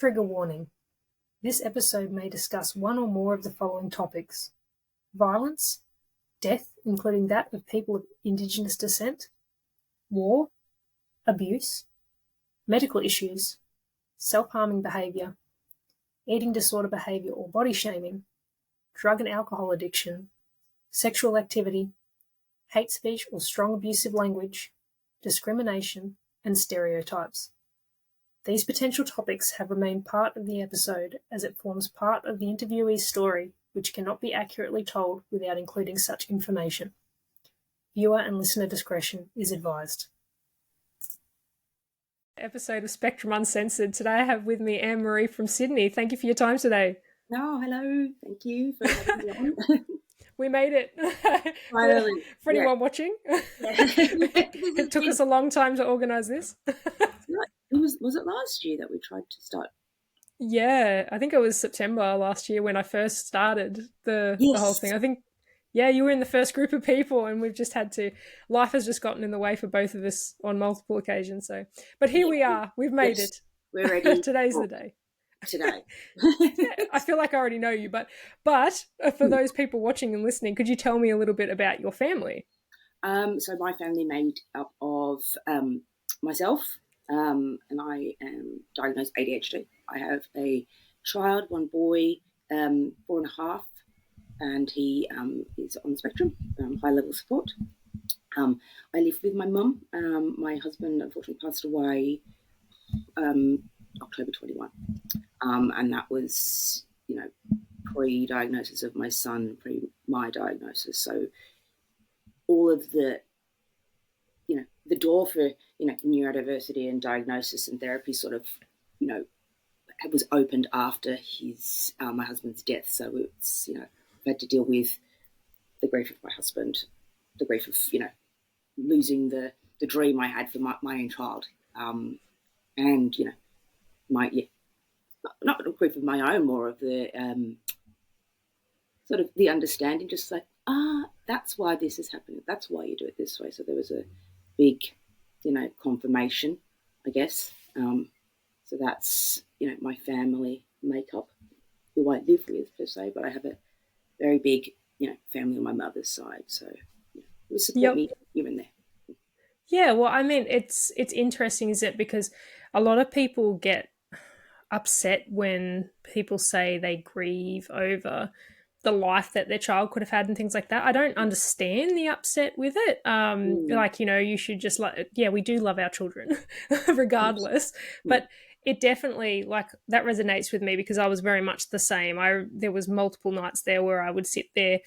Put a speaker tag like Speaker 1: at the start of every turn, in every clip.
Speaker 1: Trigger warning. This episode may discuss one or more of the following topics: violence, death, including that of people of Indigenous descent, war, abuse, medical issues, self-harming behaviour, eating disorder behaviour or body shaming, drug and alcohol addiction, sexual activity, hate speech or strong abusive language, discrimination, and stereotypes. These potential topics have remained part of the episode as it forms part of the interviewee's story, which cannot be accurately told without including such information. Viewer and listener discretion is advised. Episode of Spectrum Uncensored. Today I have with me Ann-Maree from Sydney. Thank you for your time today.
Speaker 2: Oh, hello. Thank you for having me on.
Speaker 1: We made it.
Speaker 2: Finally.
Speaker 1: For anyone watching. Yeah. It took us a long time to organise this.
Speaker 2: Was it last year that we tried to start?
Speaker 1: Yeah, I think it was September last year when I first started the whole thing. I think, you were in the first group of people, and we've just had to, life has just gotten in the way for both of us on multiple occasions. So, but here we are, we've made it.
Speaker 2: We're ready.
Speaker 1: Today's the day.
Speaker 2: Today.
Speaker 1: I feel like I already know you, but for those people watching and listening, could you tell me a little bit about your family?
Speaker 2: So my family made up of myself, and I am diagnosed ADHD. I have a child, one boy, 4.5, and he is on the spectrum, high level support. I live with my mum. My husband unfortunately passed away October 21. And that was, pre-diagnosis of my son, my diagnosis. So all of the door for, neurodiversity and diagnosis and therapy sort of, was opened after his, my husband's death. So it's, I had to deal with the grief of my husband, the grief of, losing the dream I had for my own child. And, not a grief of my own, more of the sort of the understanding, just like, that's why this is happening. That's why you do it this way. So there was a big, confirmation, I guess. So that's, my family makeup, who I live with per se, but I have a very big, family on my mother's side. So it support me here and there.
Speaker 1: Yeah, well, I mean, it's interesting, is it? Because a lot of people get upset when people say they grieve over the life that their child could have had and things like that. I don't understand the upset with it. You should just we do love our children regardless. But it definitely, that resonates with me because I was very much the same. There was multiple nights there where I would sit there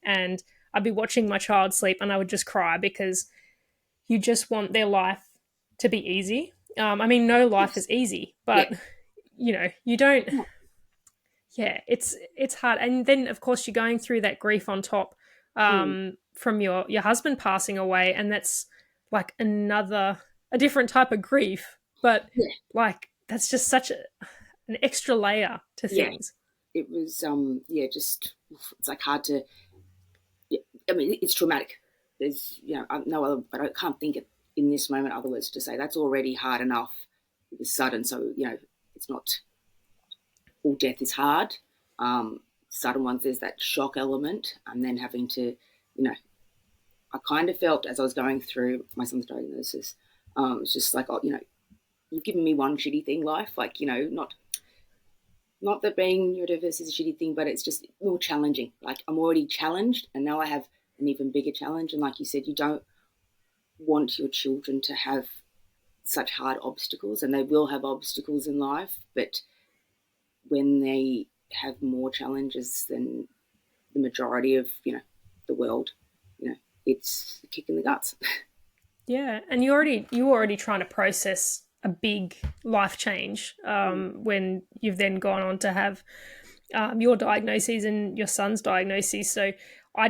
Speaker 1: and I'd be watching my child sleep and I would just cry because you just want their life to be easy. No life is easy, but you don't. Yeah, it's hard. And then of course you're going through that grief on top from your husband passing away, and that's like a different type of grief, but that's just such an extra layer to things.
Speaker 2: It was just it's like hard to it's traumatic. There's no other, but I can't think of in this moment other words to say. That's already hard enough. It was sudden, so it's not all death is hard. Sudden ones, there's that shock element, and then having to, I kind of felt as I was going through my son's diagnosis, it's just like, you've given me one shitty thing, life, not that being neurodiverse is a shitty thing, but it's just more challenging. Like, I'm already challenged, and now I have an even bigger challenge. And like you said, you don't want your children to have such hard obstacles, and they will have obstacles in life, but when they have more challenges than the majority of, the world, it's a kick in the guts.
Speaker 1: Yeah, and you were already trying to process a big life change when you've then gone on to have your diagnoses and your son's diagnoses. So I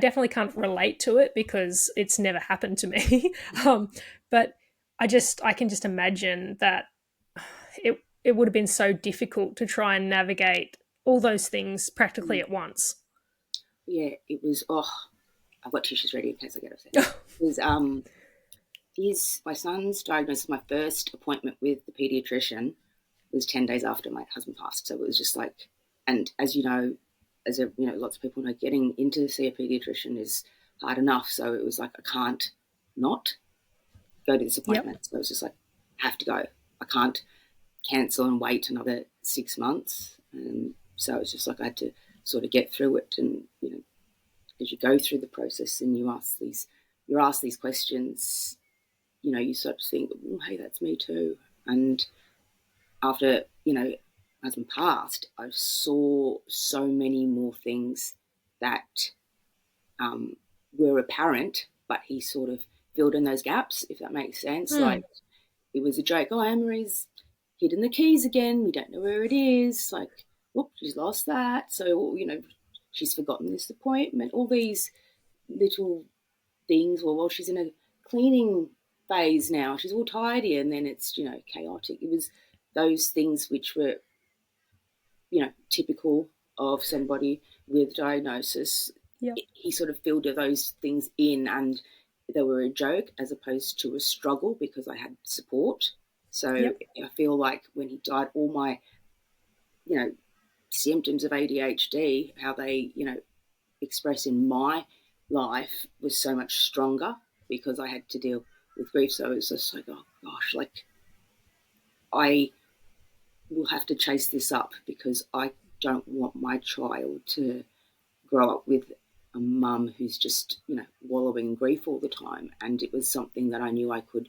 Speaker 1: definitely can't relate to it because it's never happened to me. But I can just imagine that it would have been so difficult to try and navigate all those things practically at once.
Speaker 2: Yeah, it was, I've got tissues ready in case I get upset. It was my son's diagnosis, my first appointment with the paediatrician was 10 days after my husband passed. So it was just like, and as you know, lots of people know, getting in to see a pediatrician is hard enough. So it was like, I can't not go to this
Speaker 1: Yep.
Speaker 2: appointment. So it was just like, I have to go. I can't cancel and wait another 6 months. And so it's just like I had to sort of get through it. And, as you go through the process and you're asked these questions, you sort of think, oh, hey, that's me too. And after, husband passed, I saw so many more things that were apparent, but he sort of filled in those gaps, if that makes sense. Like, it was a joke. Oh, Ann-Maree's hidden the keys again. We don't know where it is. Like, whoop, she's lost that. So, she's forgotten this appointment. All these little things. Well, she's in a cleaning phase now. She's all tidy, and then it's, chaotic. It was those things which were, typical of somebody with diagnosis.
Speaker 1: Yep.
Speaker 2: He sort of filled those things in, and they were a joke as opposed to a struggle because I had support. So
Speaker 1: Yep.
Speaker 2: I feel like when he died, all my, symptoms of ADHD, how they, express in my life was so much stronger because I had to deal with grief. So it was just like, oh gosh, like I will have to chase this up because I don't want my child to grow up with a mum who's just, wallowing in grief all the time. And it was something that I knew I could,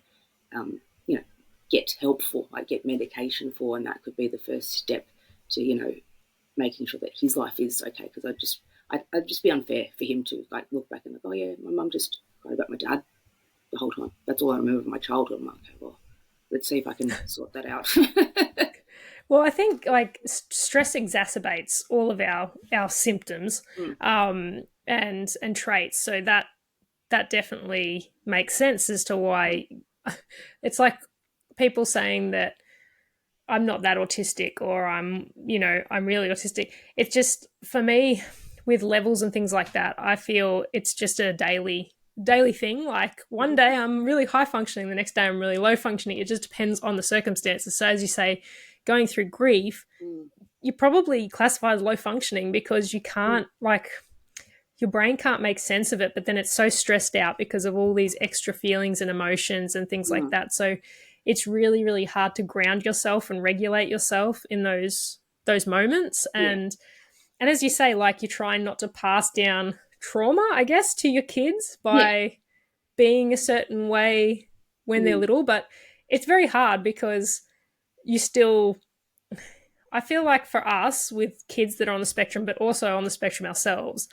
Speaker 2: get help for, like get medication for, and that could be the first step to, making sure that his life is okay. Because I'd just be unfair for him to like look back and like, oh yeah, my mum just cried about my dad the whole time. That's all I remember of my childhood. I'm like, okay, well, let's see if I can sort that out.
Speaker 1: Well, I think like stress exacerbates all of our symptoms and traits. So that definitely makes sense as to why it's like people saying that I'm not that autistic or I'm really autistic. It's just for me with levels and things like that, I feel it's just a daily thing. Like one day I'm really high functioning, the next day I'm really low functioning. It just depends on the circumstances. So as you say, going through grief, you probably classify as low functioning because you can't your brain can't make sense of it, but then it's so stressed out because of all these extra feelings and emotions and things like that. So it's really, really hard to ground yourself and regulate yourself in those moments. And as you say, like you're trying not to pass down trauma, I guess, to your kids by being a certain way when they're little. But it's very hard because you still, I feel like for us with kids that are on the spectrum, but also on the spectrum ourselves,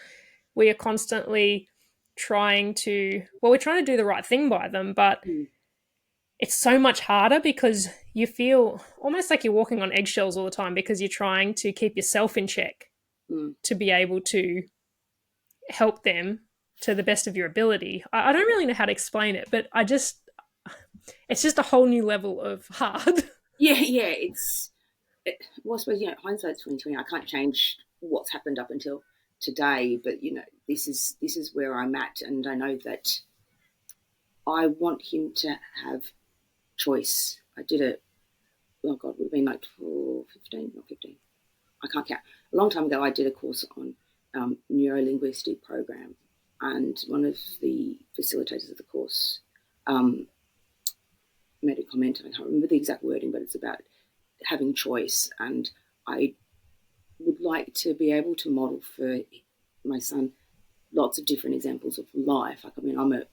Speaker 1: we are constantly trying to do the right thing by them, but it's so much harder because you feel almost like you're walking on eggshells all the time because you're trying to keep yourself in check to be able to help them to the best of your ability. I don't really know how to explain it, but it's just a whole new level of hard.
Speaker 2: Yeah, well, I suppose, hindsight's 2020. I can't change what's happened up until today, but this is where I'm at, and I know that I want him to have choice. I did it. Oh God, it would have been like 15, not 15. I can't count. A long time ago, I did a course on neuro-linguistic program, and one of the facilitators of the course made a comment. I can't remember the exact wording, but it's about having choice, and I would like to be able to model for my son lots of different examples of life. Like, I mean, I'm a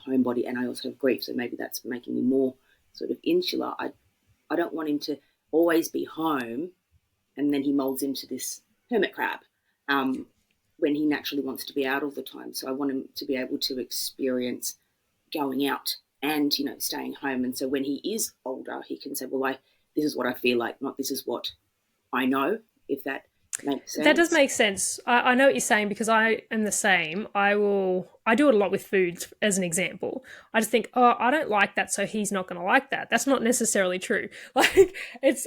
Speaker 2: homebody and I also have grief, so maybe that's making me more sort of insular. I don't want him to always be home and then he molds into this hermit crab when he naturally wants to be out all the time. So I want him to be able to experience going out and, staying home. And so when he is older, he can say, well, this is what I feel like, not this is what I know, if that makes sense.
Speaker 1: That does make sense. I know what you're saying because I am the same. I do it a lot with food as an example. I just think, oh, I don't like that, so he's not going to like that. That's not necessarily true. Like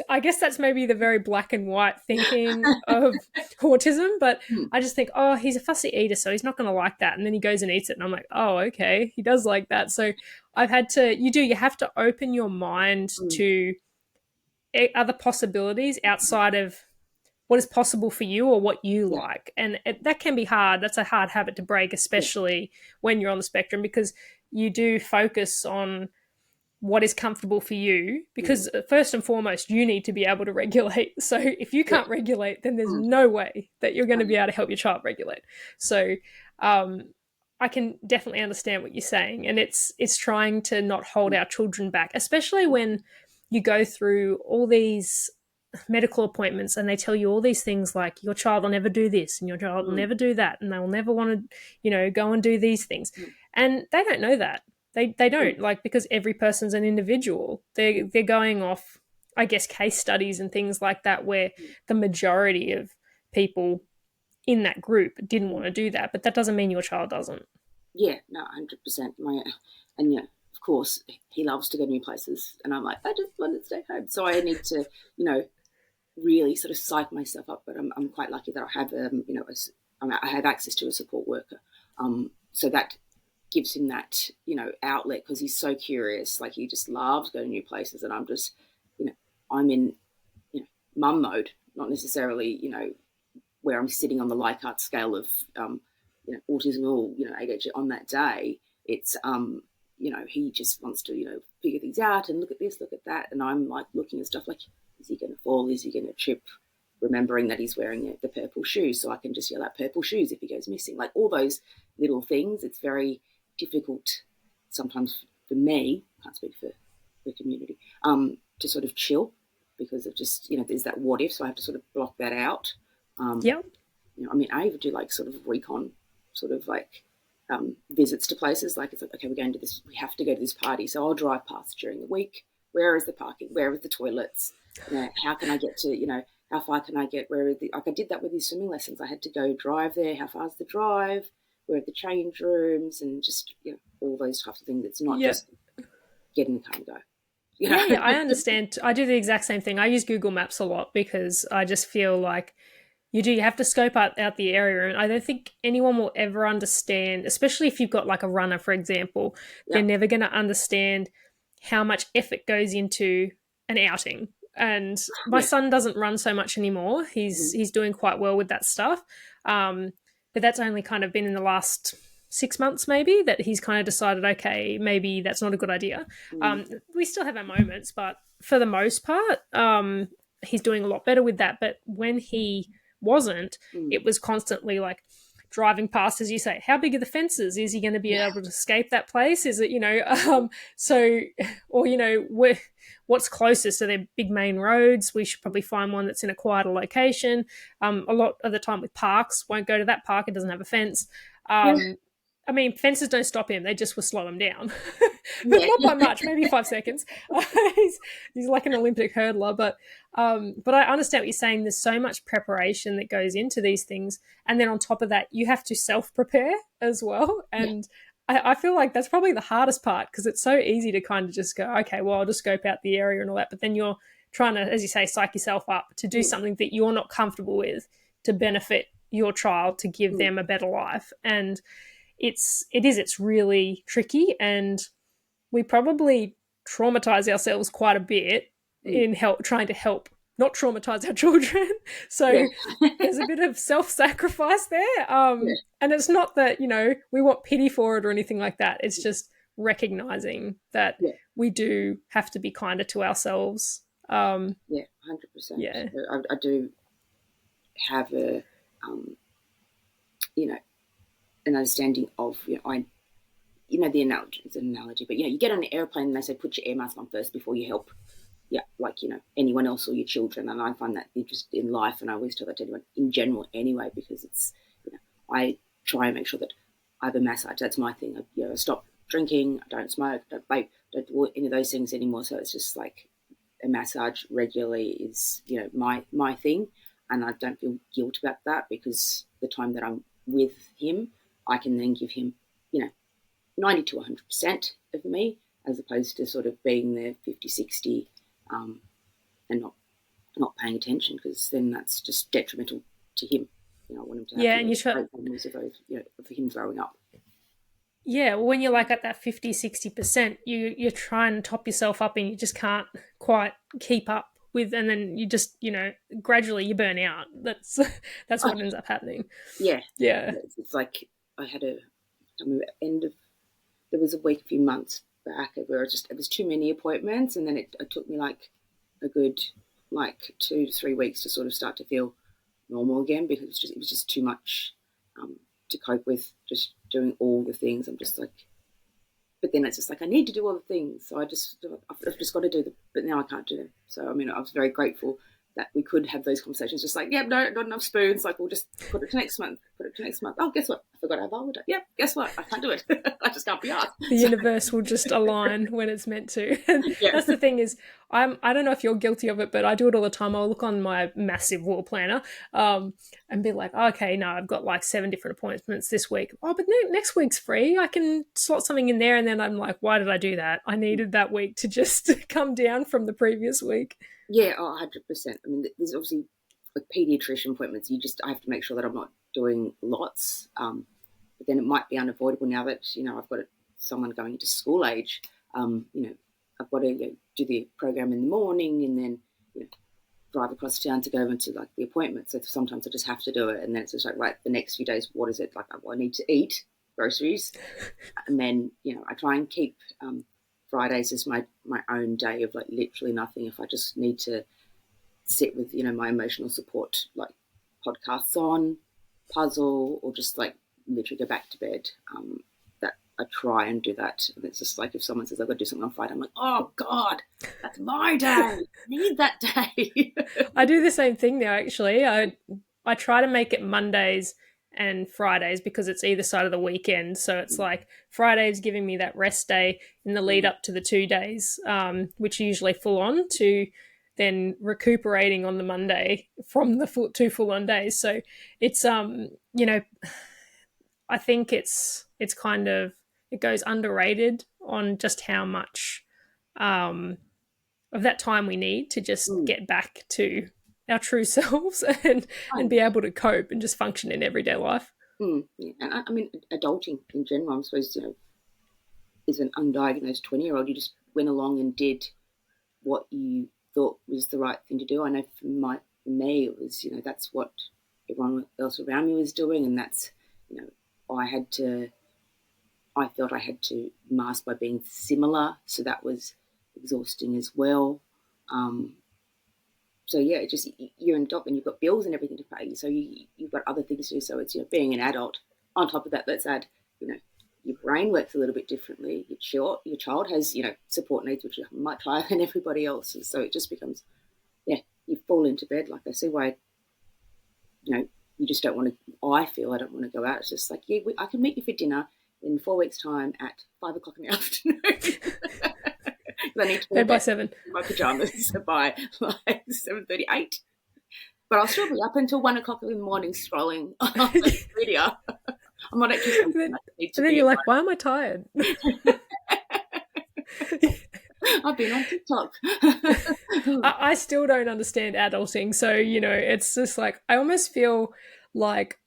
Speaker 1: I guess that's maybe the very black and white thinking of autism, but I just think, oh, he's a fussy eater, so he's not going to like that. And then he goes and eats it and I'm like, oh, okay, he does like that. So you have to open your mind to other possibilities outside of what is possible for you or what you
Speaker 2: Yeah.
Speaker 1: like. And that can be hard. That's a hard habit to break,
Speaker 2: Yeah.
Speaker 1: especially when you're on the spectrum, because you do focus on what is comfortable for you, because first and foremost you need to be able to regulate. So if you
Speaker 2: Yeah.
Speaker 1: can't regulate, then there's
Speaker 2: Mm.
Speaker 1: no way that you're going to be able to
Speaker 2: 100%.
Speaker 1: help your child regulate. So um, I can definitely understand what you're saying, and it's trying to not hold
Speaker 2: Mm.
Speaker 1: our children back, especially when you go through all these medical appointments and they tell you all these things like your child will never do this and your child will
Speaker 2: Mm.
Speaker 1: never do that and they will never want to, go and do these things.
Speaker 2: Mm.
Speaker 1: And they don't know that. They
Speaker 2: Mm.
Speaker 1: don't, like, because every person's an individual. They're going off, I guess, case studies and things like that, where
Speaker 2: Mm.
Speaker 1: the majority of people in that group didn't
Speaker 2: Mm.
Speaker 1: want to do that, but that doesn't mean your child doesn't.
Speaker 2: Yeah, no, 100%. And yeah, of course, he loves to go new places, and I'm like, I just want to stay home. So I need to, you know, really sort of psych myself up. But I'm quite lucky that I have, I have access to a support worker. So that gives him that, outlet, because he's so curious. Like, he just loves going to new places, and I'm just, you know, I'm in, mum mode, not necessarily, where I'm sitting on the Likert scale of, autism or, ADHD on that day. It's, he just wants to, figure things out and look at this, look at that. And I'm like looking at stuff like, is he going to fall? Is he going to trip? Remembering that he's wearing the purple shoes, so I can just yell out purple shoes if he goes missing. Like, all those little things. It's very difficult sometimes for me, can't speak for the community, to sort of chill, because of just, there's that what if, so I have to sort of block that out. Um,
Speaker 1: Yep.
Speaker 2: I even do like sort of recon, sort of like visits to places. Like, it's like, okay, we're going to this, we have to go to this party. So I'll drive past during the week. Where is the parking? Where is the toilets? How can I get to, how far can I get? Like, I did that with his swimming lessons. I had to go drive there. How far is the drive? Where are the change rooms? And just, all those types of things. It's not
Speaker 1: Yep.
Speaker 2: just get in the car and go.
Speaker 1: Yeah, I understand. I do the exact same thing. I use Google Maps a lot because I just feel like you have to scope out the area, and I don't think anyone will ever understand, especially if you've got like a runner, for example. They're
Speaker 2: Yeah.
Speaker 1: never going to understand how much effort goes into an outing. And my
Speaker 2: Yeah.
Speaker 1: son doesn't run so much anymore.
Speaker 2: Mm-hmm.
Speaker 1: He's doing quite well with that stuff, but that's only kind of been in the last 6 months maybe that he's kind of decided, okay, maybe that's not a good idea.
Speaker 2: Mm-hmm.
Speaker 1: We still have our moments, but for the most part, he's doing a lot better with that. But when he wasn't,
Speaker 2: Mm-hmm.
Speaker 1: it was constantly like driving past, as you say, how big are the fences? Is he going to be
Speaker 2: Yeah.
Speaker 1: able to escape that place? Is it, so, or, what's closest? Are there big main roads? We should probably find one that's in a quieter location. A lot of the time with parks, won't go to that park, it doesn't have a fence.
Speaker 2: Yeah.
Speaker 1: I mean, fences don't stop him; they just will slow him down, but
Speaker 2: Yeah.
Speaker 1: not by much. Maybe 5 seconds. He's like an Olympic hurdler, but I understand what you're saying. There's so much preparation that goes into these things, and then on top of that, you have to self-prepare as well.
Speaker 2: Yeah.
Speaker 1: And I feel like that's probably the hardest part, because it's so easy to kind of just go, okay, well, I'll just scope out the area and all that, but then you're trying to, as you say, psych yourself up to do
Speaker 2: Mm.
Speaker 1: something that you're not comfortable with to benefit your child, to give
Speaker 2: Mm.
Speaker 1: them a better life. And it's really tricky, and we probably traumatize ourselves quite a bit
Speaker 2: Mm.
Speaker 1: in trying to help not traumatize our children.
Speaker 2: Yeah.
Speaker 1: So there's a bit of self-sacrifice there,
Speaker 2: Yeah.
Speaker 1: and it's not that we want pity for it or anything like that. It's just recognizing that
Speaker 2: Yeah.
Speaker 1: we do have to be kinder to ourselves.
Speaker 2: Yeah. 100%.
Speaker 1: Yeah.
Speaker 2: I do have you know, an understanding of, the analogy, it's an analogy, but you get on an airplane and they say put your air mask on first before you help, like, anyone else or your children. And I find that interest in life, and I always tell that to anyone in general anyway, because it's, I try and make sure that I have a massage. That's my thing. I stop drinking, I don't smoke, don't vape, don't do any of those things anymore. So it's just like a massage regularly is, my thing, and I don't feel guilt about that, because the time that I'm with him, I can then give him, 90 to 100% of me, as opposed to sort of being there 50, 60, and not paying attention, because then that's just detrimental to him. I want him to have,
Speaker 1: Yeah, and you try.
Speaker 2: great memories of those, for him growing up.
Speaker 1: Yeah, well, when you're like at that 50, 60%, you're trying to top yourself up and you just can't quite keep up with, and then you just, gradually you burn out. That's
Speaker 2: Oh,
Speaker 1: what ends up happening.
Speaker 2: yeah.
Speaker 1: Yeah.
Speaker 2: It's like I had I remember there was a week a few months back where it was too many appointments, and then it took me like a good like 2 to 3 weeks to sort of start to feel normal again, because it was just too much to cope with, just doing all the things. I'm just like, but then it's just like I need to do all the things, so I've just got to do them, but now I can't do them. So I mean, I was very grateful that we could have those conversations, just like, yeah, no, not enough spoons, like we'll just put it to next month. Oh, guess what, I forgot I have holiday. Yeah, guess what, I can't do it. I just can't be asked.
Speaker 1: The universe will just align when it's meant to. And
Speaker 2: Yeah.
Speaker 1: that's the thing is, I don't know if you're guilty of it, but I do it all the time. I'll look on my massive wall planner, and be like, oh, okay, no, I've got like 7 different appointments this week. Oh, but next week's free. I can slot something in there. And then I'm like, why did I do that? I needed that week to just come down from the previous week.
Speaker 2: Yeah, 100%. I mean, there's obviously like pediatrician appointments. I have to make sure that I'm not doing lots. But then it might be unavoidable now that, I've got someone going into school age. I've got to do the program in the morning, and then drive across town to go into like the appointment. So sometimes I just have to do it, and then it's just like, right, the next few days, what is it like? I need to eat groceries, and then I try and keep Fridays as my own day of like literally nothing. If I just need to sit with my emotional support, like podcasts on, puzzle, or just like literally go back to bed. That I try and do that. And it's just like if someone says I've got to do something on Friday, I'm like, oh God, that's my day. I need that day.
Speaker 1: I do the same thing now, actually. I try to make it Mondays and Fridays because it's either side of the weekend. So it's like Friday's giving me that rest day in the lead up to the 2 days, which are usually full on, to then recuperating on the Monday from the 2 full on days. So it's I think it's kind of, it goes underrated on just how much of that time we need to just get back to our true selves and be able to cope and just function in everyday life.
Speaker 2: Yeah. And I mean, adulting in general, I suppose, as an undiagnosed 20-year-old, you just went along and did what you thought was the right thing to do. I know for me, it was, that's what everyone else around me was doing, and that's, I felt I had to mask by being similar, so that was exhausting as well. So yeah, just you're an adult and you've got bills and everything to pay, so you've got other things to do. So it's being an adult. On top of that, let's add your brain works a little bit differently. Your child has support needs which are much higher than everybody else's. So it just becomes you fall into bed. Like I see why you just don't want to. I feel I don't want to go out. It's just like I can meet you for dinner in 4 weeks' time at 5 o'clock in the afternoon. I need to
Speaker 1: bed by 7.
Speaker 2: My pajamas by like 7:38. But I'll still be up until 1 o'clock in the morning scrolling on social media. I'm not actually
Speaker 1: and then you're like, why am I tired?
Speaker 2: I've been on TikTok.
Speaker 1: I still don't understand adulting. So, it's just like, I almost feel like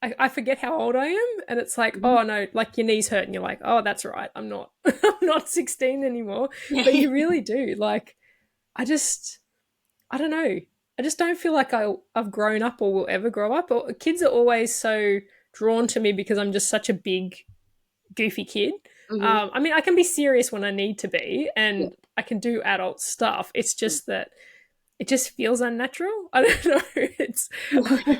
Speaker 1: I forget how old I am, and it's like, oh no, like your knees hurt, and you're like, oh, that's right, I'm not 16 anymore. But you really do. Like, I don't know. I just don't feel like I've grown up or will ever grow up. Or kids are always so drawn to me because I'm just such a big, goofy kid. I mean, I can be serious when I need to be, and I can do adult stuff. It's just that it just feels unnatural. I don't know.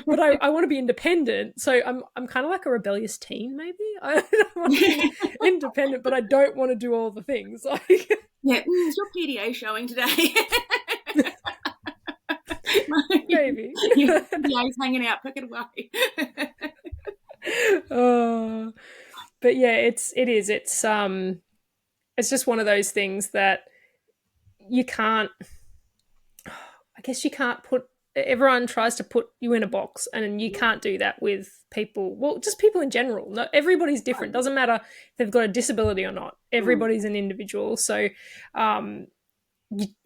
Speaker 1: But I want to be independent. So I'm kind of like a rebellious teen, maybe. I don't want to be independent, but I don't want to do all the things. Like,
Speaker 2: is your PDA showing today?
Speaker 1: Maybe.
Speaker 2: Your PDA's hanging out. Pick it away.
Speaker 1: But yeah, it's just one of those things that you can't. I guess you can't everyone tries to put you in a box, and you can't do that with people. Well, just people in general. No, everybody's different. Doesn't matter if they've got a disability or not. Everybody's an individual. So you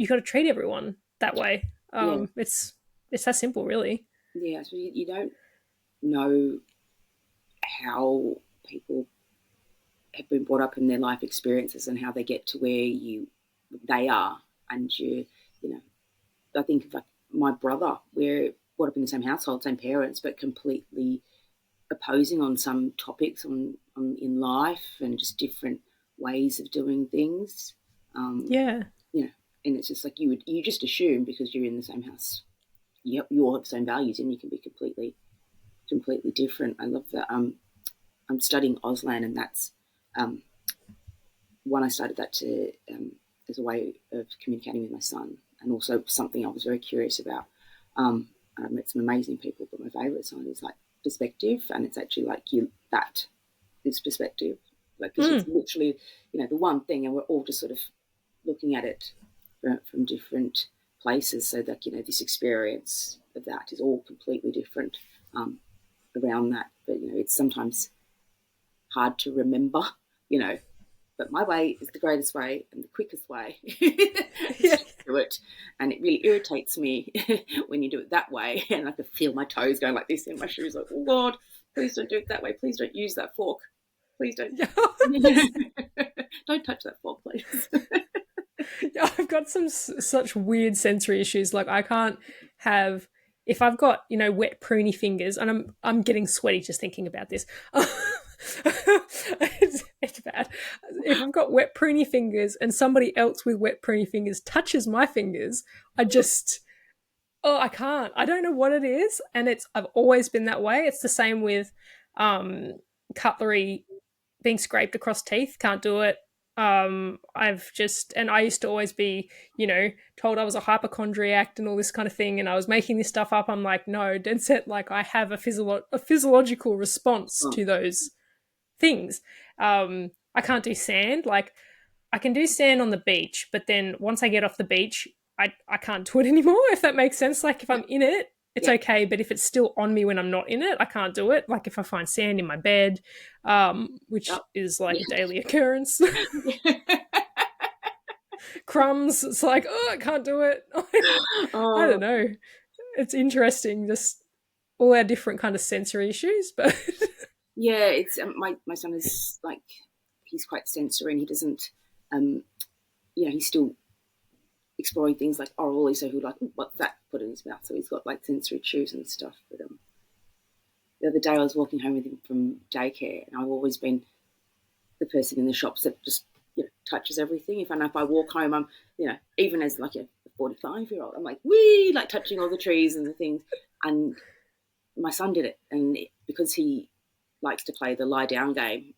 Speaker 1: got to treat everyone that way. It's that simple, really.
Speaker 2: Yeah, so you don't know how people have been brought up in their life experiences and how they get to where they are, and I think of like my brother, we're brought up in the same household, same parents, but completely opposing on some topics on in life and just different ways of doing things. Um,
Speaker 1: Yeah.
Speaker 2: you know, and it's just like you just assume because you're in the same house, you all have the same values, and you can be completely different. I love that. I'm studying Auslan, and that's um, one I started that to as a way of communicating with my son, and also something I was very curious about. I've met some amazing people, but my favourite side is like perspective, and it's actually like that is perspective, like because it's
Speaker 1: Mm.
Speaker 2: literally the one thing, and we're all just sort of looking at it from different places. So that this experience of that is all completely different um, around that. But it's sometimes hard to remember, you know, but my way is the greatest way and the quickest way.
Speaker 1: Yeah.
Speaker 2: Just do it. And it really irritates me when you do it that way. And I can feel my toes going like this in my shoes, like, oh God, please don't do it that way. Please don't use that fork. Please don't.
Speaker 1: Yeah.
Speaker 2: Don't touch that fork, please.
Speaker 1: Yeah, I've got some such weird sensory issues. Like I can't have if I've got wet pruny fingers, and I'm getting sweaty just thinking about this. It's bad. If I've got wet pruny fingers and somebody else with wet pruny fingers touches my fingers, I just I can't. I don't know what it is, and I've always been that way. It's the same with um, cutlery being scraped across teeth. Can't do it. And I used to always be, told I was a hypochondriac and all this kind of thing, and I was making this stuff up. I'm like, no, dead set. Like I have a physiological response
Speaker 2: Oh,
Speaker 1: to those things. I can't do sand. Like I can do sand on the beach, but then once I get off the beach, I can't do it anymore, if that makes sense. Like if
Speaker 2: yeah,
Speaker 1: I'm in it, it's
Speaker 2: yeah,
Speaker 1: okay, but if it's still on me when I'm not in it, I can't do it. Like if I find sand in my bed, which is like a
Speaker 2: yeah.
Speaker 1: daily occurrence, crumbs, it's like, oh, I can't do it. I don't
Speaker 2: Oh,
Speaker 1: know. It's interesting, just all our different kind of sensory issues, but
Speaker 2: yeah. It's my son is like he's quite sensory, and he doesn't. Um, he's still exploring things like orally, so he'll like, "Ooh, what's that?" Put it in his mouth. So he's got like sensory chews and stuff. But the other day I was walking home with him from daycare, and I've always been the person in the shops that just touches everything. If I know if I walk home, I'm even as like a 45-year-old, I'm like wee, like touching all the trees and the things. And my son did it, and because he likes to play the lie down game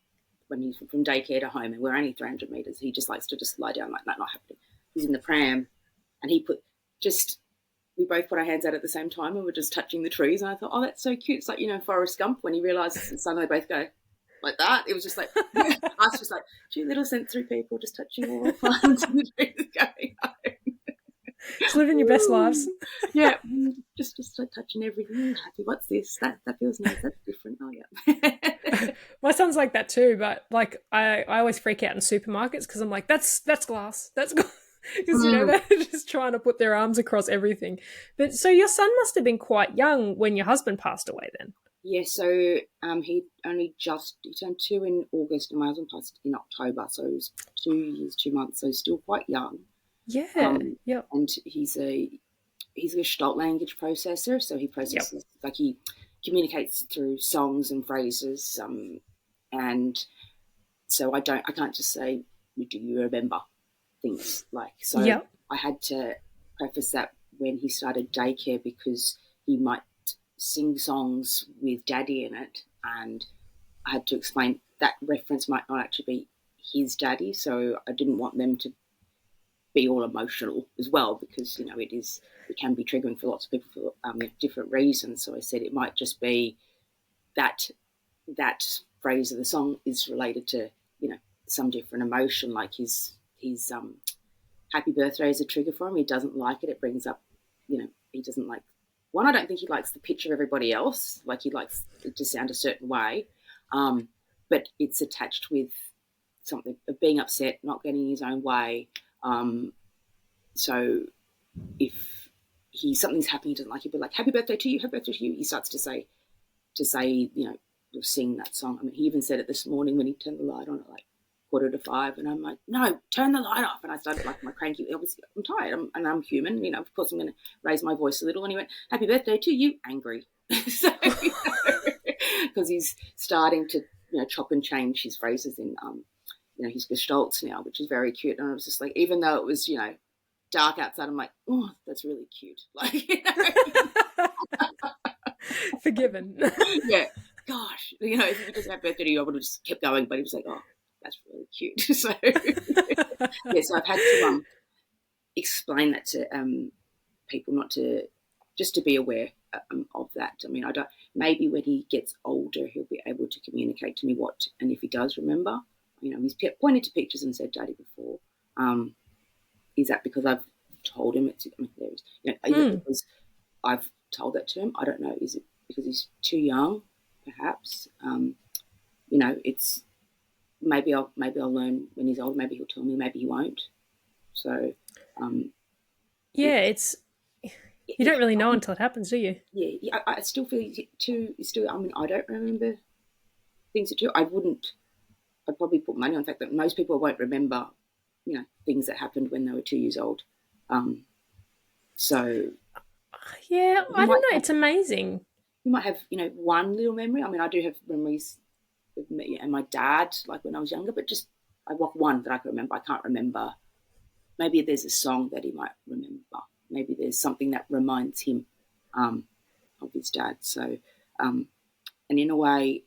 Speaker 2: when he's from daycare to home, and we're only 300 meters, he just likes to just lie down like that, not happening. He's in the pram, and just we both put our hands out at the same time, and we're just touching the trees. And I thought, oh, that's so cute. It's like Forrest Gump when he realizes his son, they both go like that. It was just like us, just like two little sensory people just touching all the plants and the trees going home.
Speaker 1: just living your best lives.
Speaker 2: Yeah, just like touching everything. Happy, what's this? That feels nice. That's different. Oh yeah.
Speaker 1: My son's like that too, but like I always freak out in supermarkets because I'm like, that's glass. That's glass. Because
Speaker 2: Mm.
Speaker 1: they're just trying to put their arms across everything. But so your son must have been quite young when your husband passed away then.
Speaker 2: Yeah, so he turned 2 in August, and my husband passed in October, so it was 2 years, 2 months, so still quite young.
Speaker 1: Yeah.
Speaker 2: Um,
Speaker 1: Yep.
Speaker 2: and he's a Gestalt language processor, so he
Speaker 1: Yep.
Speaker 2: processes like he communicates through songs and phrases, and so I can't just say, "Do you remember?" things like so.
Speaker 1: Yep.
Speaker 2: I had to preface that when he started daycare because he might sing songs with daddy in it, and I had to explain that reference might not actually be his daddy, so I didn't want them to be all emotional as well because it can be triggering for lots of people for different reasons. So I said it might just be that phrase of the song is related to some different emotion, like his happy birthday is a trigger for him. He doesn't like it. It brings up he doesn't like one. I don't think he likes the pitch of everybody else. Like he likes it to sound a certain way, but it's attached with something of being upset, not getting his own way. Um, so if something's happening he doesn't like, he'll be like, "Happy birthday to you, happy birthday to you." He starts to say, you'll sing that song. I mean, he even said it this morning when he turned the light on at like 4:45, and I'm like, no, turn the light off. And I started like my cranky, obviously I'm tired, and I'm human, of course I'm going to raise my voice a little. And he went, happy birthday to you, angry. So, because he's starting to, chop and change his phrases in, his gestalts now, which is very cute. And I was just like, even though it was, dark outside, I'm like, oh, that's really cute. Like,
Speaker 1: Forgiven.
Speaker 2: Yeah, gosh, if he just had birthday to you, I would have just kept going. But he was like, oh, that's really cute. So, yeah, so I've had to explain that to people, not to, just to be aware of that. I mean, I don't. Maybe when he gets older, he'll be able to communicate to me what, and if he does remember, he's pointed to pictures and said, "Daddy," before. Is that because I've told him it's? I mean, is it because I've told that to him? I don't know. Is it because he's too young? Perhaps. It's maybe I'll learn when he's older. Maybe he'll tell me. Maybe he won't. So,
Speaker 1: yeah, it's you don't really know until it happens, do you?
Speaker 2: Yeah. I still feel too. Still, I mean, I don't remember things that do. I'd probably put money on the fact that most people won't remember, things that happened when they were 2 years old. So.
Speaker 1: Yeah, I don't know. It's amazing.
Speaker 2: You might have, one little memory. I mean, I do have memories of me and my dad, like when I was younger, but just I walk one that I can remember. I can't remember. Maybe there's a song that he might remember. Maybe there's something that reminds him of his dad. So, and in a way,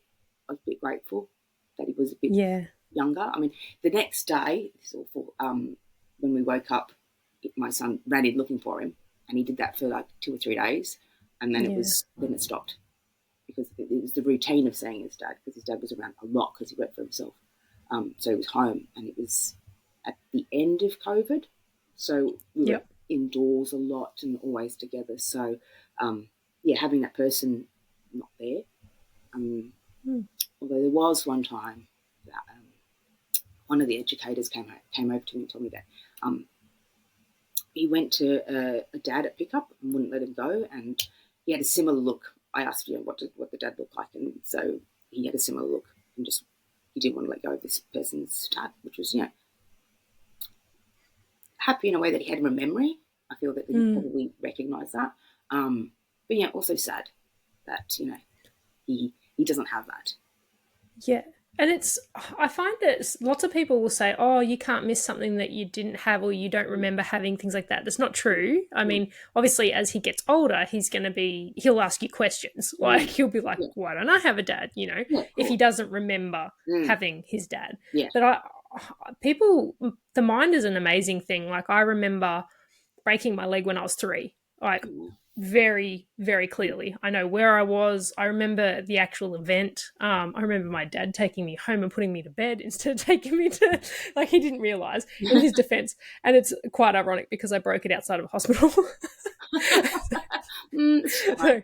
Speaker 2: I was a bit grateful that he was a bit younger. I mean, the next day, it's awful. When we woke up, my son ran in looking for him, and he did that for like 2 or 3 days, and then it stopped, because it was the routine of seeing his dad, because his dad was around a lot because he worked for himself. So he was home, and it was at the end of COVID, so we were indoors a lot and always together. So having that person not there. Although there was one time that one of the educators came over to me and told me that he went to a dad at pickup and wouldn't let him go, and he had a similar look. I asked what the dad looked like, and so he had a similar look, and just he didn't want to let go of this person's dad, which was happy in a way that he had him a memory. I feel that he probably recognised that, but also sad that he doesn't have that.
Speaker 1: Yeah. And I find that lots of people will say, oh, you can't miss something that you didn't have, or you don't remember having, things like that. That's not true. I mean, obviously, as he gets older, he'll ask you questions. Like, he'll be like, why don't I have a dad? If he doesn't remember having his dad.
Speaker 2: Yeah.
Speaker 1: But the mind is an amazing thing. Like, I remember breaking my leg when I was 3. Like, very, very clearly. I know where I was. I remember the actual event. I remember my dad taking me home and putting me to bed instead of taking me to, like, he didn't realise, in his defence. And it's quite ironic because I broke it outside of a hospital. So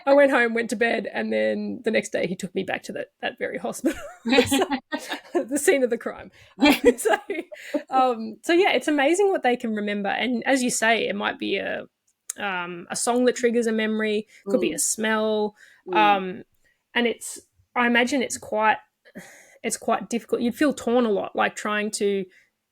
Speaker 1: I went home, went to bed, and then the next day he took me back to that very hospital. The scene of the crime. So yeah, it's amazing what they can remember. And as you say, it might be a song that triggers a memory, could be a smell, and I imagine it's quite difficult. You'd feel torn a lot, like trying to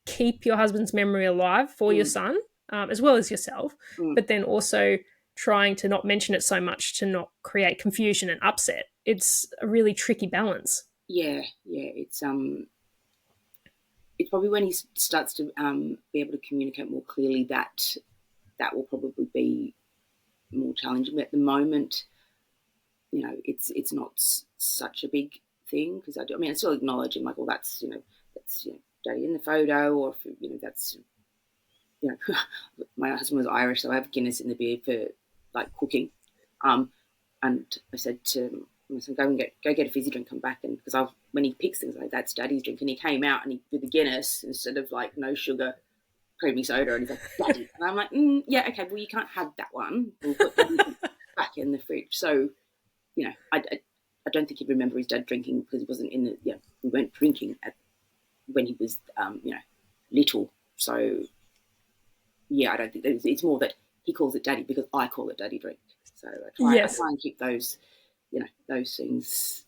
Speaker 1: keep your husband's memory alive for your son, as well as yourself, but then also trying to not mention it so much to not create confusion and upset. It's a really tricky balance.
Speaker 2: Yeah, it's probably when he starts to be able to communicate more clearly that will probably be more challenging. But at the moment, it's not such a big thing, because I still acknowledge him, like, well, that's Daddy in the photo, or if, that's my husband was Irish, so I have Guinness in the beer for like cooking, and I said to my son, go get a fizzy drink, come back, and because when he picks things, like, that's Daddy's drink, and he came out and with the Guinness instead of like no sugar creamy soda, and he's like, Daddy, and I'm like, yeah, okay, well, you can't have that one, we'll put that back in the fridge. So I don't think he'd remember his dad drinking, because he wasn't in the we weren't drinking when he was little. So I don't think it's more that he calls it Daddy because I call it Daddy drink. So I try and keep those those things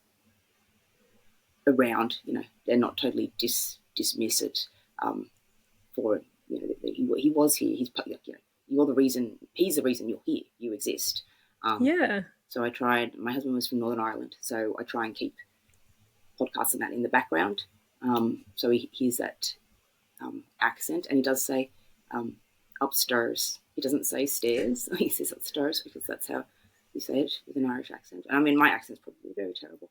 Speaker 2: around. They're not totally dismiss it for he was here. He's you're the reason. He's the reason you're here. You exist.
Speaker 1: Yeah.
Speaker 2: So I tried. My husband was from Northern Ireland, so I try and keep podcasts and that in the background. So he hears that accent, and he does say upstairs. He doesn't say stairs. He says upstairs because that's how you say it with an Irish accent. I mean, my accent's probably very terrible,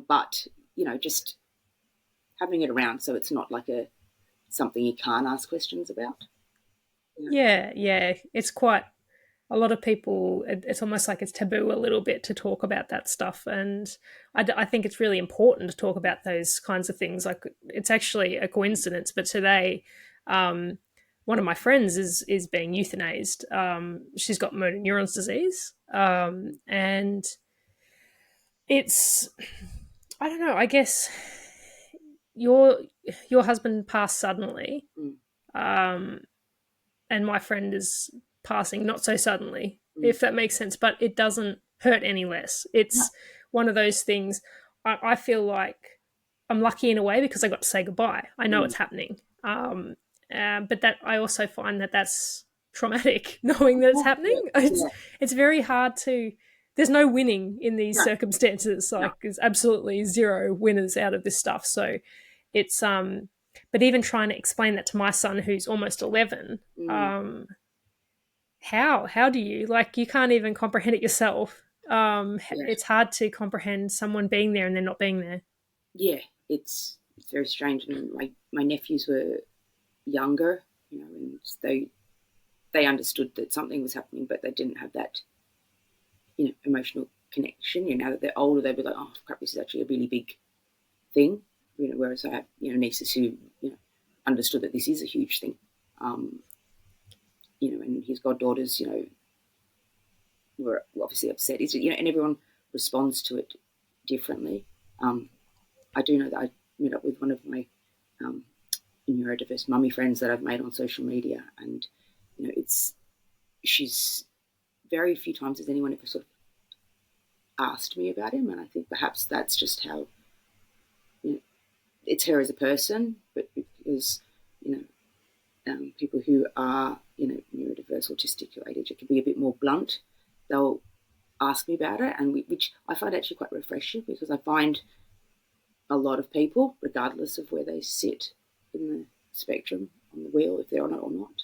Speaker 2: but just having it around so it's not like something you can't ask questions about.
Speaker 1: Yeah, yeah. It's quite a lot of people, it's almost like it's taboo a little bit to talk about that stuff. And I think it's really important to talk about those kinds of things. Like, it's actually a coincidence, but today, one of my friends is being euthanized. She's got motor neurons disease. And it's, I don't know, I guess your your husband passed suddenly.
Speaker 2: Mm,
Speaker 1: Um, and my friend is passing not so suddenly,
Speaker 2: mm.
Speaker 1: if that makes sense, but it doesn't hurt any less.
Speaker 2: No,
Speaker 1: It's one of those things. I feel like I'm lucky in a way because I got to say goodbye. I know
Speaker 2: mm,
Speaker 1: it's happening. But that I also find that that's traumatic, knowing that it's
Speaker 2: yeah,
Speaker 1: happening.
Speaker 2: yeah,
Speaker 1: It's very hard to. There's no winning in these
Speaker 2: no,
Speaker 1: circumstances.
Speaker 2: no.
Speaker 1: Like, there's absolutely zero winners out of this stuff. So it's but even trying to explain that to my son who's almost 11,
Speaker 2: Mm,
Speaker 1: how do you, like, you can't even comprehend it yourself.
Speaker 2: yeah,
Speaker 1: It's hard to comprehend someone being there and then not being there.
Speaker 2: yeah. It's very strange. And my nephews were younger, and they understood that something was happening, but they didn't have that emotional connection. Now that they're older, they'd be like, oh crap, this is actually a really big thing. Whereas I have nieces who understood that this is a huge thing. Um, and his goddaughters, were obviously upset. And everyone responds to it differently. I do know that I met up with one of my neurodiverse mummy friends that I've made on social media, and she's very few times has anyone ever sort of asked me about him, and I think perhaps that's just how it's her as a person, but because people who are neurodiverse, autistic, or ADHD can be a bit more blunt. They'll ask me about it, and which I find actually quite refreshing because I find a lot of people, regardless of where they sit in the spectrum on the wheel, if they're on it or not,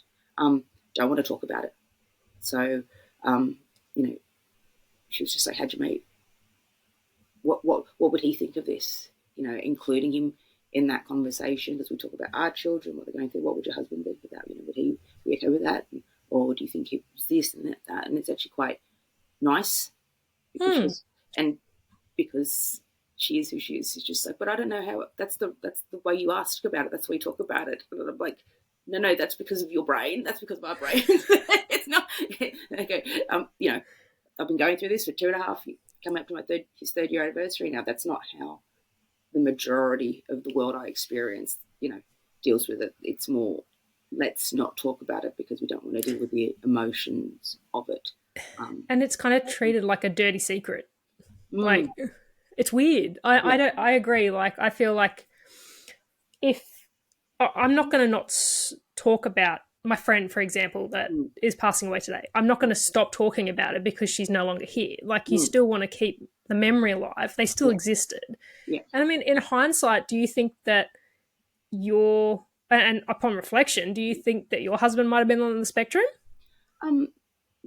Speaker 2: don't want to talk about it. So, um, she was just like, "How'd you meet? What would he think of this?" Including him in that conversation, because we talk about our children, what they're going through. What would your husband think of that? Would he be okay with that? Or do you think it was this and that? And it's actually quite nice because
Speaker 1: Hmm.
Speaker 2: because she is who she is. She's just like, but I don't know how. That's the way you ask about it. That's the way you talk about it. And I'm like, no, that's because of your brain. That's because of my brain. It's not. Okay, I've been going through this for 2.5 years, coming up to his third year anniversary now. That's not how the majority of the world I experience, deals with it. It's more, let's not talk about it because we don't want to deal with the emotions of it. Um,
Speaker 1: And it's kind of treated like a dirty secret.
Speaker 2: mm,
Speaker 1: Like, it's weird. I
Speaker 2: yeah,
Speaker 1: don't. I agree. Like, I feel like if I'm not going to not talk about my friend, for example, that
Speaker 2: mm,
Speaker 1: is passing away today. I'm not going to stop talking about it because she's no longer here. Like, you
Speaker 2: mm,
Speaker 1: still want to keep the memory alive. They still
Speaker 2: yeah,
Speaker 1: existed.
Speaker 2: yeah.
Speaker 1: And I mean, in hindsight, do you think that your, and upon reflection, do you think that your husband might have been on the spectrum?
Speaker 2: Um,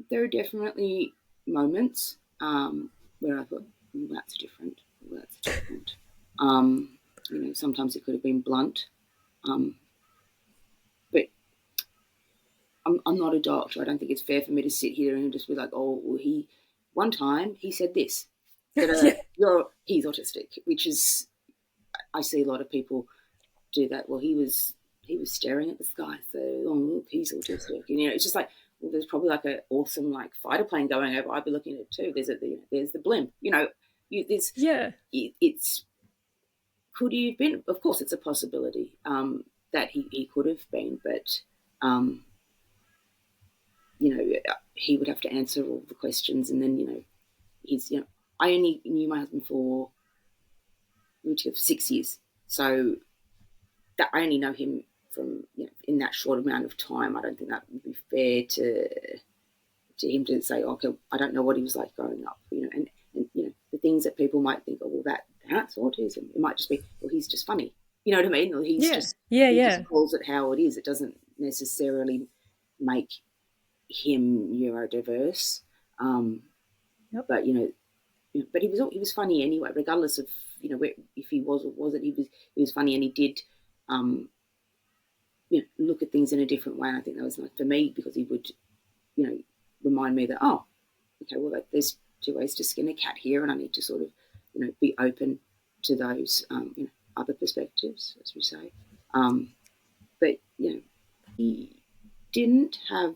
Speaker 2: there are definitely moments where I thought, that's different. That's different. Sometimes it could have been blunt. Um, but I'm not a doctor. I don't think it's fair for me to sit here and just be like, oh, well, one time he said this.
Speaker 1: Yeah.
Speaker 2: He's autistic, which is, I see a lot of people do that. Well, he was staring at the sky, so look, he's autistic. And, it's just like, well, there's probably like an awesome like fighter plane going over. I'd be looking at it too. There's the blimp.
Speaker 1: Yeah.
Speaker 2: It's could he have been? Of course, it's a possibility that he could have been, but um, he would have to answer all the questions, and then he's I only knew my husband for 6 years, so that I only know him from, in that short amount of time. I don't think that would be fair to him to say, okay, I don't know what he was like growing up, and the things that people might think, oh, well, that's autism. It might just be, well, he's just funny. You know what I mean? Or
Speaker 1: Yeah. Yeah.
Speaker 2: he
Speaker 1: Yeah.
Speaker 2: just calls it how it is. It doesn't necessarily make him neurodiverse.
Speaker 1: Yep.
Speaker 2: But but he was funny anyway, regardless of if he was or wasn't. He was funny, and he did look at things in a different way. And I think that was nice for me, because he would remind me that, oh, okay, well, there's two ways to skin a cat here, and I need to sort of be open to those other perspectives, as we say. But he didn't have,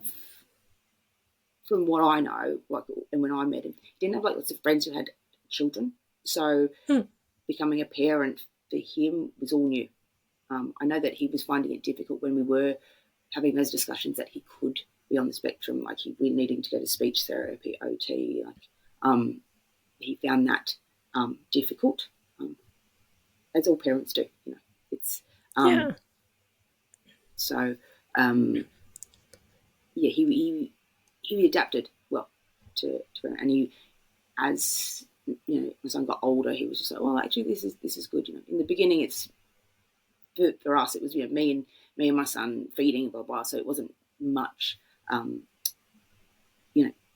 Speaker 2: from what I know, like, and when I met him, he didn't have like lots of friends who had children. So
Speaker 1: Hmm.
Speaker 2: becoming a parent for him was all new. I know that he was finding it difficult when we were having those discussions that he could be on the spectrum, like he was needing to go to speech therapy, OT. He found that difficult, as all parents do. It's
Speaker 1: Yeah.
Speaker 2: so he adapted well to and he, as my son got older, he was just like, well, actually, this is good. In the beginning, it's for us, it was me and my son feeding, blah blah. So it wasn't much.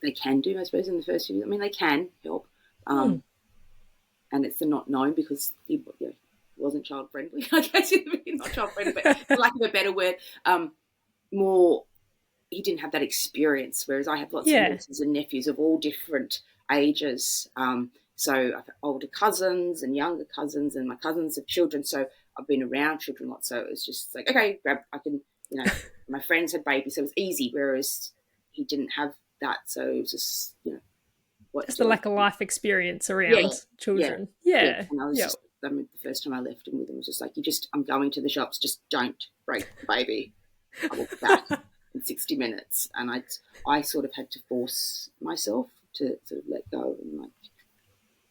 Speaker 2: They can do, I suppose, in the first few years. I mean, they can help,
Speaker 1: Hmm.
Speaker 2: and it's the not known, because he wasn't child friendly. I guess not child friendly, but for lack of a better word, more. He didn't have that experience, whereas I have lots of
Speaker 1: Yeah.
Speaker 2: nieces and nephews of all different ages. So I've older cousins and younger cousins, and my cousins have children. So I've been around children a lot. So it was just like, okay, I can, my friends had babies, so it was easy. Whereas he didn't have that, so it was just, what
Speaker 1: Just the
Speaker 2: do I
Speaker 1: lack of
Speaker 2: do?
Speaker 1: life experience
Speaker 2: Yeah,
Speaker 1: around
Speaker 2: yeah,
Speaker 1: children.
Speaker 2: yeah.
Speaker 1: Yeah.
Speaker 2: And I was
Speaker 1: Yeah.
Speaker 2: just, the first time I left him with him was just like, I'm going to the shops, just don't break the baby. I will be back in 60 minutes. And I sort of had to force myself to sort of let go, and like,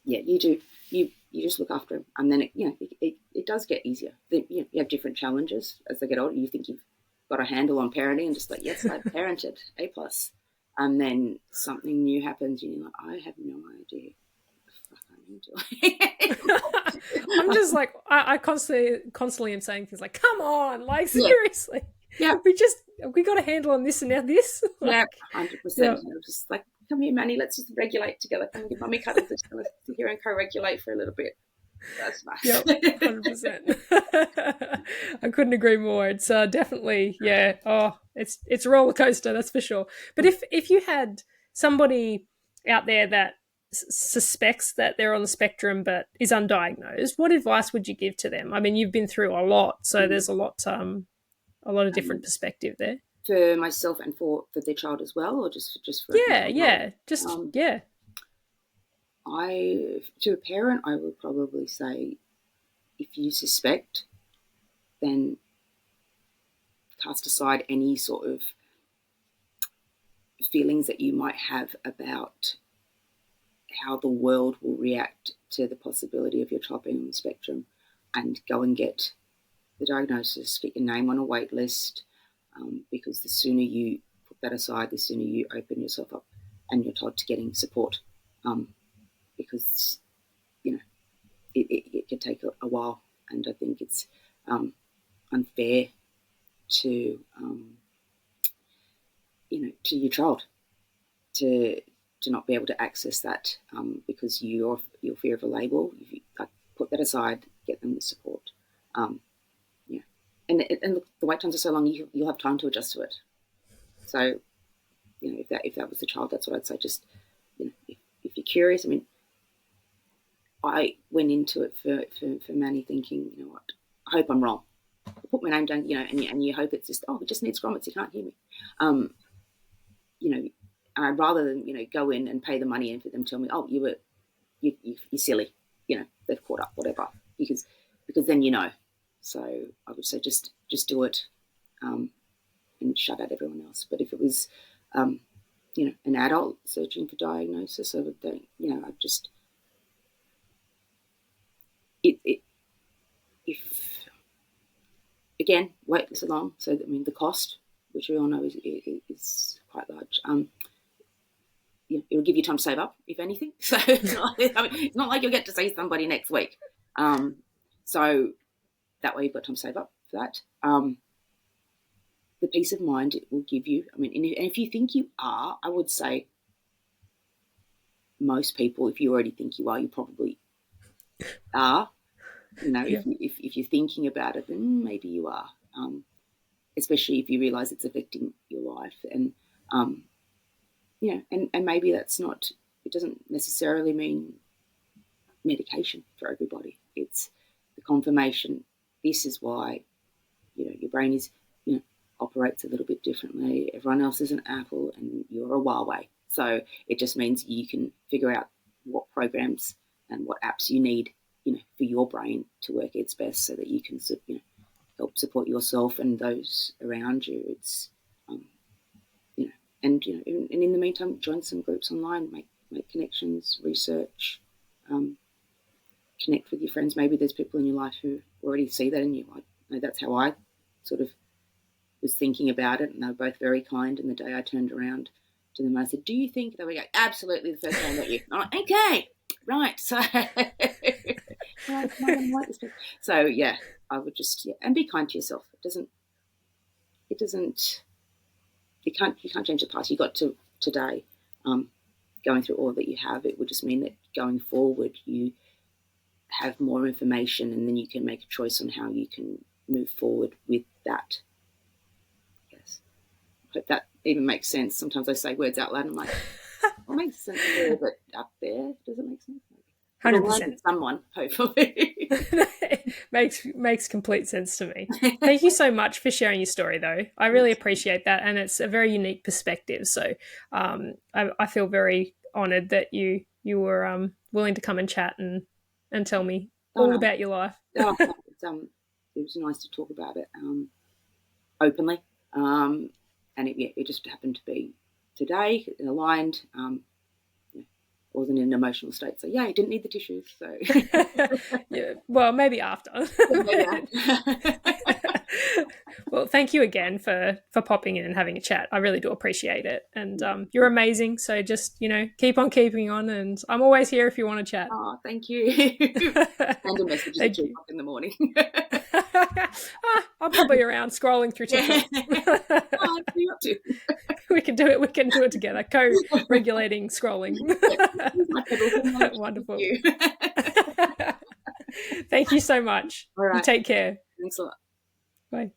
Speaker 2: yeah, you do. You just look after him, and then it does get easier. You have different challenges as they get older. You think you've got a handle on parenting, and just like, yes, I've parented A plus, and then something new happens, and you're like, I have no idea what the fuck I'm
Speaker 1: I'm
Speaker 2: doing.
Speaker 1: just like, I constantly am saying things like, come on, like,
Speaker 2: Yeah,
Speaker 1: seriously.
Speaker 2: yeah,
Speaker 1: We got a handle on this and now this.
Speaker 2: yeah,
Speaker 1: Like,
Speaker 2: 100%.
Speaker 1: yeah.
Speaker 2: Just like, come here, Manny, let's just regulate together. Come and give mummy cuddles. Let's just sit here and co-regulate for a little bit. That's nice.
Speaker 1: Yep, 100%. I couldn't agree more. It's definitely, yeah. Oh, it's a roller coaster, that's for sure. But if you had somebody out there that suspects that they're on the spectrum but is undiagnosed, what advice would you give to them? I mean, you've been through a lot, so there's a lot of different
Speaker 2: um,
Speaker 1: perspective there.
Speaker 2: for myself and for their child as well, or just for an
Speaker 1: Yeah,
Speaker 2: adult.
Speaker 1: yeah, just
Speaker 2: Um,
Speaker 1: yeah,
Speaker 2: I to a parent, I would probably say, if you suspect, then cast aside any sort of feelings that you might have about how the world will react to the possibility of your child being on the spectrum, and go and get the diagnosis, get your name on a wait list, because the sooner you put that aside, the sooner you open yourself up and your child to getting support, because it can take a while, and I think it's unfair to to your child to not be able to access that, because your fear of a label. If you like, put that aside, get them the support. Um, yeah, and look, the wait times are so long. You'll have time to adjust to it. So if that was the child, that's what I'd say. Just if you're curious, I mean, I went into it for Manny thinking, what, I hope I'm wrong. I put my name down, and you hope it's just, it just needs grommets, you can't hear me. Um, rather than, go in and pay the money and for them to tell me, oh, you're silly, they've caught up, whatever, because then So I would say just do it, and shut out everyone else. But if it was, an adult searching for diagnosis, I would think, I'd just, it if again, wait this along. So, I mean, the cost, which we all know is quite large. It'll give you time to save up, if anything. So it's not like you'll get to see somebody next week. So that way you've got time to save up for that. The peace of mind it will give you. I mean, and if you think you are, I would say most people, if you already think you are, you probably are.
Speaker 1: Yeah.
Speaker 2: If you're thinking about it, then maybe you are. Especially if you realise it's affecting your life, and and maybe that's not. It doesn't necessarily mean medication for everybody. It's the confirmation. This is why, your brain is, operates a little bit differently. Everyone else is an Apple, and you're a Huawei. So it just means you can figure out what programs and what apps you need, for your brain to work its best, so that you can, help support yourself and those around you. It's, and in the meantime, join some groups online, make connections, research, connect with your friends. Maybe there's people in your life who already see that in you. I know that's how I sort of was thinking about it, and they were both very kind. And the day I turned around to them, I said, "Do you think?" They were like, "Absolutely, the first time I met you." I'm like, "Okay, right." So, so yeah, I would just and be kind to yourself. You can't change the past. You got to today. Going through all that you have, it would just mean that going forward you have more information, and then you can make a choice on how you can move forward with that. Yes, I hope that even makes sense. Sometimes I say words out loud and I'm like, well, it makes sense there, but up there, does it make sense?
Speaker 1: 100%.
Speaker 2: Someone, hopefully.
Speaker 1: makes complete sense to me. Thank you so much for sharing your story, though. I really appreciate that, and it's a very unique perspective. So I feel very honoured that you were willing to come and chat and tell me all about your life.
Speaker 2: It was nice to talk about it openly, and it just happened to be today, aligned. Wasn't in an emotional state, so I didn't need the tissues. So
Speaker 1: yeah, well, maybe after. Well, thank you again for popping in and having a chat. I really do appreciate it, and you're amazing. So just keep on keeping on, and I'm always here if you want to chat.
Speaker 2: Oh, thank you. Send a message at 2 o'clock in the morning.
Speaker 1: I'm probably around scrolling through TikTok. We can do it. We can do it together. Co-regulating scrolling. Wonderful. Thank you so much.
Speaker 2: All right.
Speaker 1: You take care.
Speaker 2: Thanks a lot.
Speaker 1: Bye.